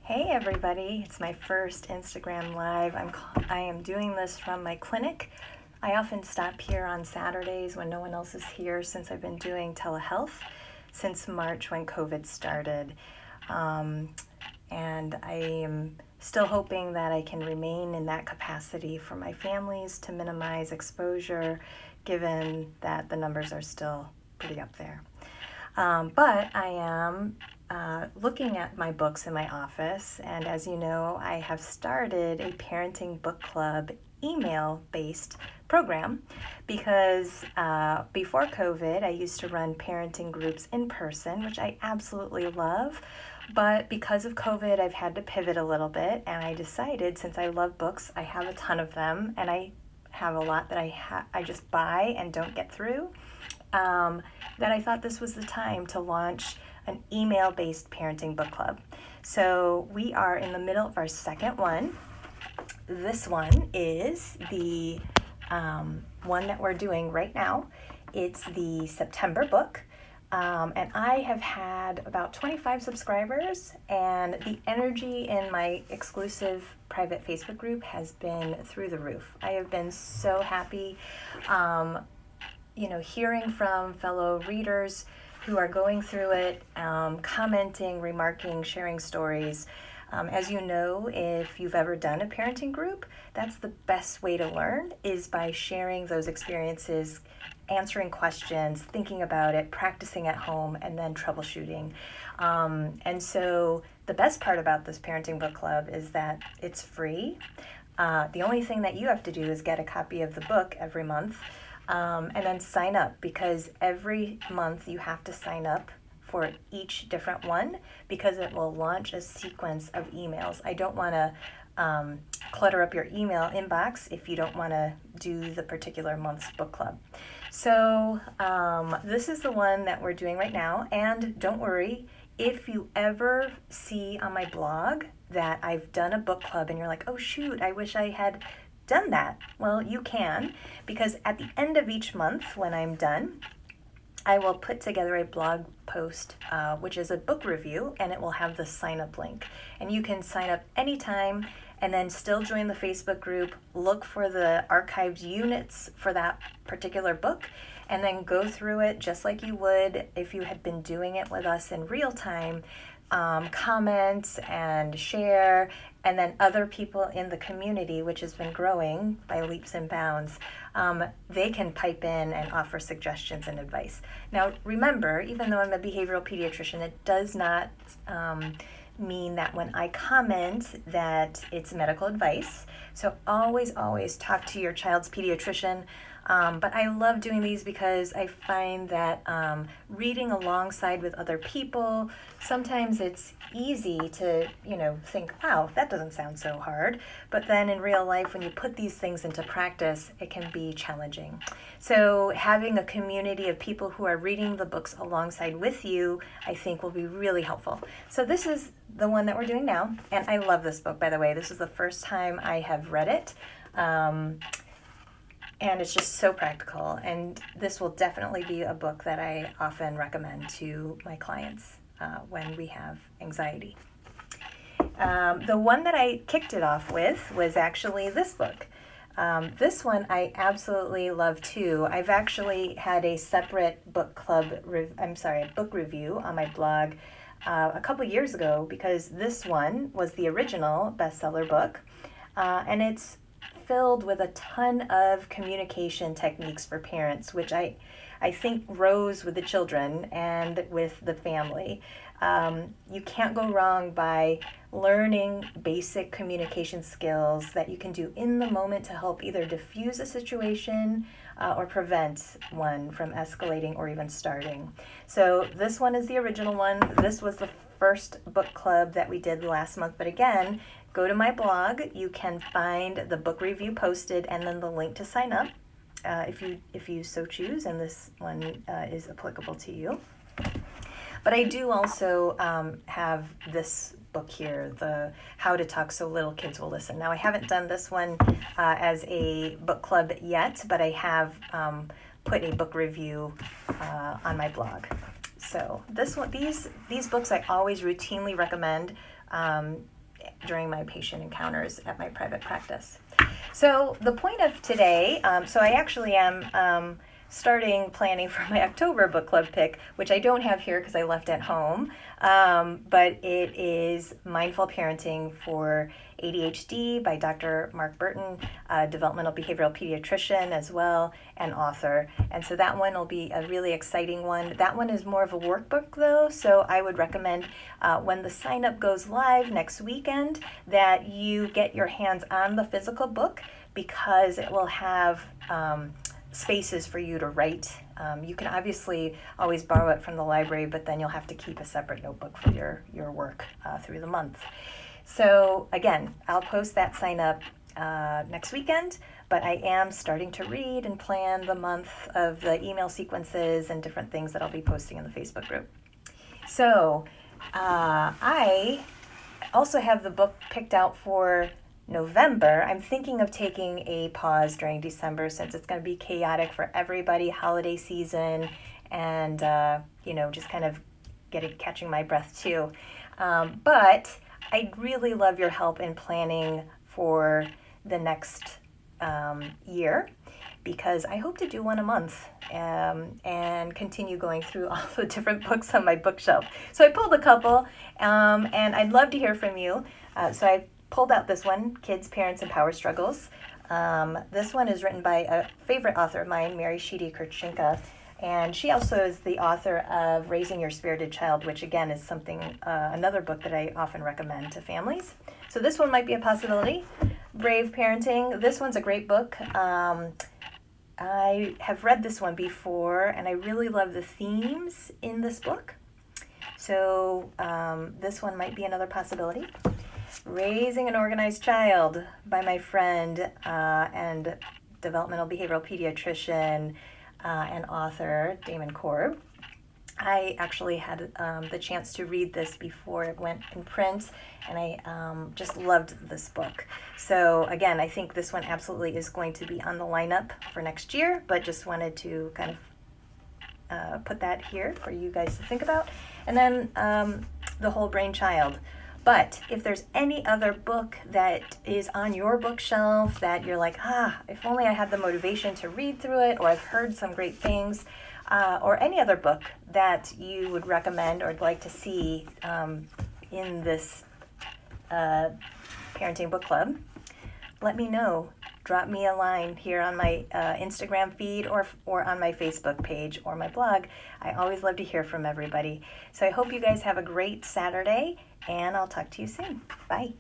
Hey everybody, it's my first Instagram Live. I am doing this from my clinic. I often stop here on Saturdays when no one else is here since I've been doing telehealth since March when COVID started. And I am still hoping that I can remain in that capacity for my families to minimize exposure, given that the numbers are still pretty up there. But I am looking at my books in my office, and as you know, I have started a parenting book club email-based program because before COVID, I used to run parenting groups in person, which I absolutely love. But because of COVID, I've had to pivot a little bit, and I decided, since I love books, I have a ton of them, and I have a lot that I just buy and don't get through, that I thought this was the time to launch an email-based parenting book club. So we are in the middle of our second one. This one is the one that we're doing right now. It's the September book. And I have had about 25 subscribers, and the energy in my exclusive private Facebook group has been through the roof. I have been so happy, hearing from fellow readers who are going through it, commenting, remarking, sharing stories. As you know, if you've ever done a parenting group, that's the best way to learn, is by sharing those experiences, answering questions, thinking about it, practicing at home, and then troubleshooting. And so the best part about this parenting book club is that it's free. The only thing that you have to do is get a copy of the book every month, and then sign up, because every month you have to sign up for each different one, because it will launch a sequence of emails. I don't want to clutter up your email inbox if you don't want to do the particular month's book club. So this is the one that we're doing right now, and don't worry, if you ever see on my blog that I've done a book club and you're like, oh shoot, I wish I had done that. Well, you can, because at the end of each month when I'm done, I will put together a blog post, which is a book review, and it will have the sign up link. And you can sign up anytime and then still join the Facebook group, look for the archived units for that particular book, and then go through it just like you would if you had been doing it with us in real time. Comment and share, and then other people in the community, which has been growing by leaps and bounds, they can pipe in and offer suggestions and advice. Now, remember, even though I'm a behavioral pediatrician, it does not mean that when I comment that it's medical advice. So always talk to your child's pediatrician. But I love doing these because I find that reading alongside with other people, sometimes it's easy to, think, wow, that doesn't sound so hard. But then in real life, when you put these things into practice, it can be challenging. So having a community of people who are reading the books alongside with you, I think will be really helpful. So this is the one that we're doing now. And I love this book, by the way. This is the first time I have read it. And it's just so practical. And this will definitely be a book that I often recommend to my clients when we have anxiety. The one that I kicked it off with was actually this book. This one I absolutely love too. I've actually had a separate book review on my blog a couple years ago, because this one was the original bestseller book, and it's filled with a ton of communication techniques for parents, which I think rose with the children and with the family. You can't go wrong by learning basic communication skills that you can do in the moment to help either diffuse a situation or prevent one from escalating or even starting. So this one is the original one. This was the first book club that we did last month, but again, go to my blog. You can find the book review posted and then the link to sign up if you so choose, and this one is applicable to you. But I do also have this book here, the How to Talk So Little Kids Will Listen. Now, I haven't done this one as a book club yet, but I have put a book review on my blog. So this one, these books I always routinely recommend during my patient encounters at my private practice. So the point of today, so I actually am starting planning for my October book club pick, which I don't have here because I left at home, but it is Mindful Parenting for ADHD by Dr. Mark Burton, a developmental behavioral pediatrician as well, and author. And so that one will be a really exciting one. That one is more of a workbook though, so I would recommend when the sign up goes live next weekend that you get your hands on the physical book, because it will have spaces for you to write. You can obviously always borrow it from the library, but then you'll have to keep a separate notebook for your work through the month. So again, I'll post that sign up next weekend, but I am starting to read and plan the month of the email sequences and different things that I'll be posting in the Facebook group. So I also have the book picked out for November. I'm thinking of taking a pause during December since it's going to be chaotic for everybody, holiday season, and just kind of catching my breath too. But I'd really love your help in planning for the next year, because I hope to do one a month and continue going through all the different books on my bookshelf. So I pulled a couple, and I'd love to hear from you. So I pulled out this one, Kids, Parents, and Power Struggles. This one is written by a favorite author of mine, Mary Sheedy Kurchinka, and she also is the author of Raising Your Spirited Child, which again is another book that I often recommend to families. So this one might be a possibility. Brave Parenting, this one's a great book. I have read this one before, and I really love the themes in this book. So this one might be another possibility. Raising an Organized Child by my friend and developmental behavioral pediatrician and author Damon Korb. I actually had the chance to read this before it went in print, and I just loved this book. So again, I think this one absolutely is going to be on the lineup for next year, but just wanted to kind of put that here for you guys to think about. And then The Whole Brain Child. But if there's any other book that is on your bookshelf that you're like, if only I had the motivation to read through it, or I've heard some great things, or any other book that you would recommend or would like to see in this parenting book club, let me know. Drop me a line here on my Instagram feed or on my Facebook page or my blog. I always love to hear from everybody. So I hope you guys have a great Saturday, and I'll talk to you soon. Bye.